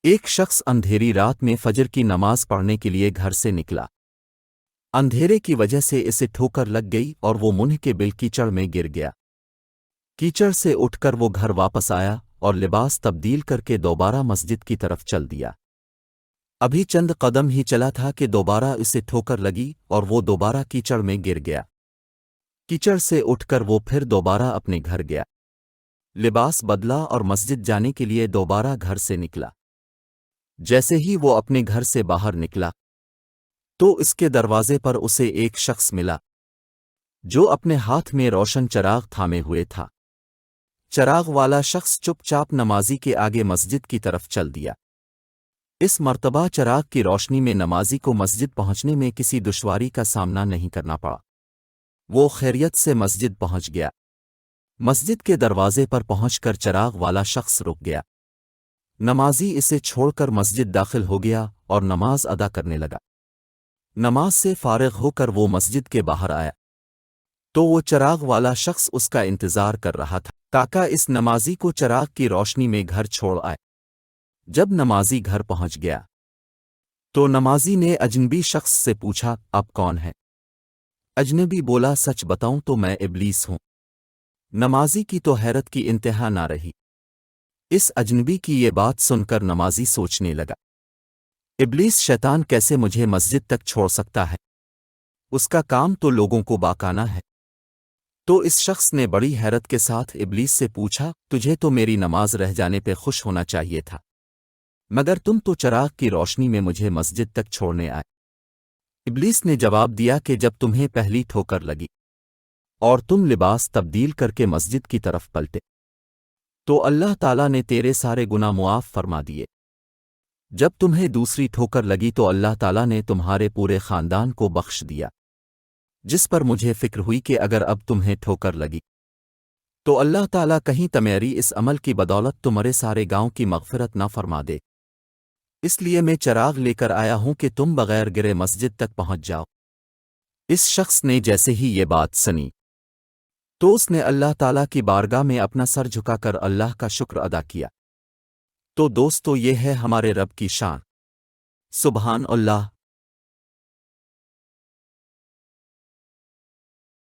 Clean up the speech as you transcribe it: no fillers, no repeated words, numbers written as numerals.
ایک شخص اندھیری رات میں فجر کی نماز پڑھنے کے لیے گھر سے نکلا۔ اندھیرے کی وجہ سے اسے ٹھوکر لگ گئی اور وہ منہ کے بل کیچڑ میں گر گیا۔ کیچڑ سے اٹھ کر وہ گھر واپس آیا اور لباس تبدیل کر کے دوبارہ مسجد کی طرف چل دیا۔ ابھی چند قدم ہی چلا تھا کہ دوبارہ اسے ٹھوکر لگی اور وہ دوبارہ کیچڑ میں گر گیا۔ کیچڑ سے اٹھ کر وہ پھر دوبارہ اپنے گھر گیا، لباس بدلا اور مسجد جانے کے لیے دوبارہ گھر سے نکلا۔ جیسے ہی وہ اپنے گھر سے باہر نکلا تو اس کے دروازے پر اسے ایک شخص ملا جو اپنے ہاتھ میں روشن چراغ تھامے ہوئے تھا۔ چراغ والا شخص چپ چاپ نمازی کے آگے مسجد کی طرف چل دیا۔ اس مرتبہ چراغ کی روشنی میں نمازی کو مسجد پہنچنے میں کسی دشواری کا سامنا نہیں کرنا پڑا۔ وہ خیریت سے مسجد پہنچ گیا۔ مسجد کے دروازے پر پہنچ کر چراغ والا شخص رک گیا۔ نمازی اسے چھوڑ کر مسجد داخل ہو گیا اور نماز ادا کرنے لگا۔ نماز سے فارغ ہو کر وہ مسجد کے باہر آیا تو وہ چراغ والا شخص اس کا انتظار کر رہا تھا تاکہ اس نمازی کو چراغ کی روشنی میں گھر چھوڑ آئے۔ جب نمازی گھر پہنچ گیا تو نمازی نے اجنبی شخص سے پوچھا، آپ کون ہیں؟ اجنبی بولا، سچ بتاؤں تو میں ابلیس ہوں۔ نمازی کی تو حیرت کی انتہا نہ رہی۔ اس اجنبی کی یہ بات سن کر نمازی سوچنے لگا، ابلیس شیطان کیسے مجھے مسجد تک چھوڑ سکتا ہے؟ اس کا کام تو لوگوں کو بہکانا ہے۔ تو اس شخص نے بڑی حیرت کے ساتھ ابلیس سے پوچھا، تجھے تو میری نماز رہ جانے پہ خوش ہونا چاہیے تھا، مگر تم تو چراغ کی روشنی میں مجھے مسجد تک چھوڑنے آئے۔ ابلیس نے جواب دیا کہ جب تمہیں پہلی ٹھوکر لگی اور تم لباس تبدیل کر کے مسجد کی طرف پلٹے تو اللہ تعالیٰ نے تیرے سارے گناہ معاف فرما دیے۔ جب تمہیں دوسری ٹھوکر لگی تو اللہ تعالیٰ نے تمہارے پورے خاندان کو بخش دیا، جس پر مجھے فکر ہوئی کہ اگر اب تمہیں ٹھوکر لگی تو اللہ تعالیٰ کہیں تمہاری اس عمل کی بدولت تمہارے سارے گاؤں کی مغفرت نہ فرما دے، اس لیے میں چراغ لے کر آیا ہوں کہ تم بغیر گرے مسجد تک پہنچ جاؤ۔ اس شخص نے جیسے ہی یہ بات سنی تو اس نے اللہ تعالیٰ کی بارگاہ میں اپنا سر جھکا کر اللہ کا شکر ادا کیا۔ تو دوستو، یہ ہے ہمارے رب کی شان۔ سبحان اللہ۔